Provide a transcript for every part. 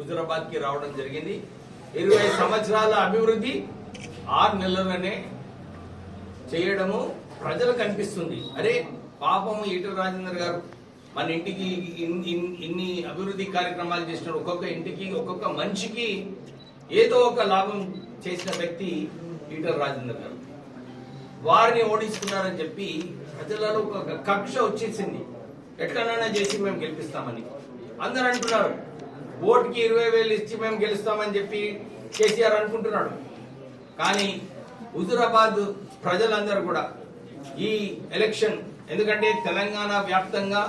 హుజూరాబాద్ కి రావడం జరిగింది. 20 సంవత్సరాల అభివృద్ధి 6 నెలల్లోనే చేయడము ప్రజలకు అనిపిస్తుంది. అరే పాపం ఈటల రాజేందర్ గారు మన ఇంటికి ఇన్ని అభివృద్ధి కార్యక్రమాలు చేసినాడు. ఒక్కొక్క ఇంటికి ఒక్కొక్క మనిషికి ఏదో ఒక లాభం చేసిన వ్యక్తి ఈటల రాజేందర్ గారు. వారిని ఓడించుకున్నారని చెప్పి ప్రజలలో ఒక కక్ష వచ్చేసింది. ఎట్లనైనా చేసి మేము గెలిపిస్తామని అందరు అంటున్నారు. ఓటుకి 20,000 ఇచ్చి మేము గెలుస్తామని చెప్పి కేసీఆర్ అనుకుంటున్నాడు. కానీ హుజూరాబాద్ ప్రజలందరూ కూడా ఈ ఎలక్షన్, ఎందుకంటే తెలంగాణ వ్యాప్తంగా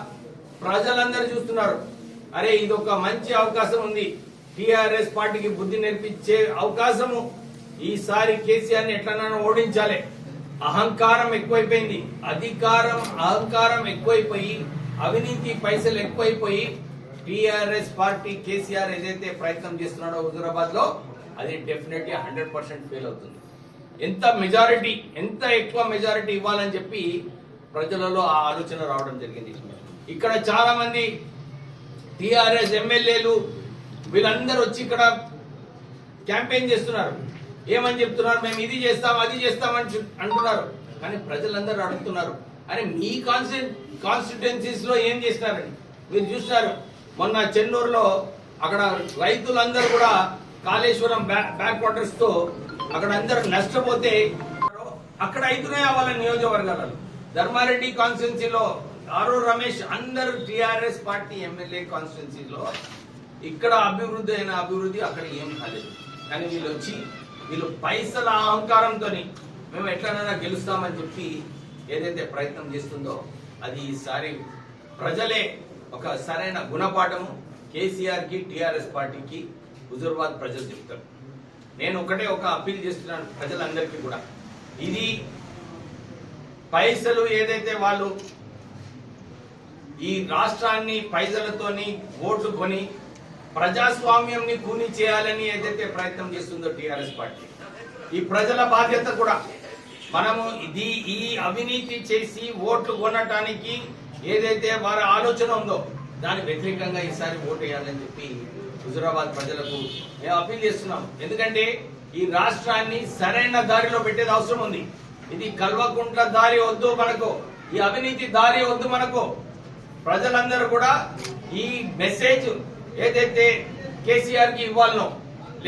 ప్రజలందరూ చూస్తున్నారు. అరే ఇది ఒక మంచి అవకాశం ఉంది, టిఆర్ఎస్ పార్టీకి బుద్ధి నేర్పించే అవకాశము. ఈసారి కేసీఆర్ ని ఎట్లనైనా ఓడించాలి. అహంకారం ఎక్కువైపోయింది, అహంకారం ఎక్కువైపోయి అవినీతి పైసలు ఎక్కువైపోయి టిఆర్ఎస్ పార్టీ కేసీఆర్ ఏదైతే ప్రయత్నం చేస్తున్నాడో హుజూరాబాద్ లో అది డెఫినెట్లీ 100% ఫెయిల్ అవుతుంది. ఎంత ఎక్కువ మెజారిటీ ఇవ్వాలని చెప్పి ప్రజలలో ఆ ఆలోచన రావడం జరిగింది. ఇక్కడ చాలా మంది టిఆర్ఎస్ ఎమ్మెల్యేలు వీళ్ళందరూ వచ్చి ఇక్కడ క్యాంపెయిన్ చేస్తున్నారు. ఏమని చెప్తున్నారు? మేము ఇది చేస్తాం అది చేస్తామని అంటున్నారు. కానీ ప్రజలందరూ అడుగుతున్నారు, అరే మీ కాన్స్టిట్యుయెన్సీస్ లో ఏం చేస్తున్నారని. మీరు చూస్తున్నారు మొన్న చెన్నూరులో అక్కడ రైతులందరూ కూడా కాళేశ్వరం బ్యాక్ వాటర్స్ తో అక్కడ అందరూ నష్టపోతే అక్కడ అవుతున్నాయి వాళ్ళ నియోజకవర్గాలలో. ధర్మారెడ్డి కాన్స్టిట్యున్సీలో ఆరూర్ రమేష్ అందరూ టిఆర్ఎస్ పార్టీ ఎమ్మెల్యే కాన్స్టిట్యున్సీలో ఇక్కడ అభివృద్ధి అక్కడ ఏం కాలేదు. కానీ వీళ్ళు పైసల అహంకారంతో మేము ఎట్లనైనా గెలుస్తామని చెప్పి ఏదైతే ప్రయత్నం చేస్తుందో అది ఈసారి ప్రజలే ఒక సరైన గుణపాఠము కేసీఆర్ కి టిఆర్ఎస్ పార్టీకి హుజూరాబాద్ ప్రజలు చెప్తారు. నేను ఒక అప్పీల్ చేస్తున్నాను ప్రజలందరికీ కూడా. ఇది పైసలు ఏదైతే వాళ్ళు ఈ రాష్ట్రాన్ని పైసలతోని ఓట్లు కొని ప్రజాస్వామ్యంని కూని చేయాలని ఏదైతే ప్రయత్నం చేస్తుందో టిఆర్ఎస్ పార్టీ, ఈ ప్రజల బాధ్యత కూడా మనము ఈ అవినీతి చేసి ఓట్లు కొనటానికి ఏదైతే వారి ఆలోచన ఉందో దాని వ్యతిరేకంగా ఈసారి ఓటు వేయాలని చెప్పి హుజూరాబాద్ ప్రజలకు మేము అప్పీల్ చేస్తున్నాం. ఎందుకంటే ఈ రాష్ట్రాన్ని సరైన దారిలో పెట్టేది అవసరం ఉంది. ఇది కల్వకుంట్ల దారి వద్దు మనకు, ఈ అవినీతి దారి వద్దు మనకు. ప్రజలందరూ కూడా ఈ మెసేజ్ ఏదైతే కేసీఆర్ కి ఇవ్వాలనో,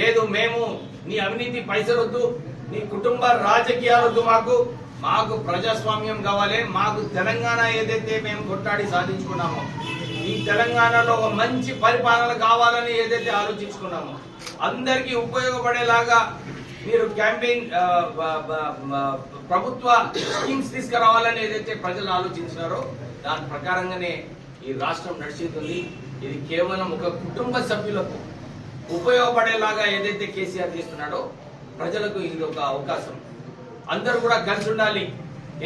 లేదు మేము నీ అవినీతి పైసలు వద్దు, నీ కుటుంబ రాజకీయాలు వద్దు, మాకు ప్రజాస్వామ్యం కావాలి, మాకు తెలంగాణ ఏదైతే మేము కొట్టాడి సాధించుకున్నామో ఈ తెలంగాణలో ఒక మంచి పరిపాలన కావాలని ఏదైతే ఆలోచించుకున్నామో అందరికీ ఉపయోగపడేలాగా మీరు క్యాంపెయిన్ ప్రభుత్వ స్కీమ్స్ తీసుకురావాలని ఏదైతే ప్రజలు ఆలోచించినారో దాని ప్రకారంగానే ఈ రాష్ట్రం నడుస్తుంది. ఇది కేవలం ఒక కుటుంబ సభ్యులకు ఉపయోగపడేలాగా ఏదైతే కేసీఆర్ చేస్తున్నాడో ప్రజలకు ఇది ఒక అవకాశం. అందరూ కూడా కలిసి ఉండాలి.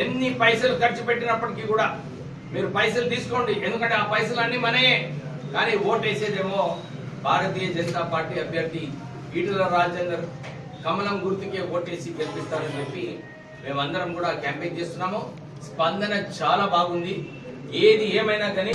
ఎన్ని పైసలు ఖర్చు పెట్టినప్పటికీ కూడా మీరు పైసలు తీసుకోండి, ఎందుకంటే ఆ పైసలు అన్ని మనయే. కానీ ఓటేసేదేమో భారతీయ జనతా పార్టీ అభ్యర్థి ఈటల రాజేందర్ కమలం గుర్తుకే ఓటేసి గెలిపిస్తారని చెప్పి మేమందరం కూడా క్యాంపెయిన్ చేస్తున్నాము. స్పందన చాలా బాగుంది. ఏది ఏమైనా కానీ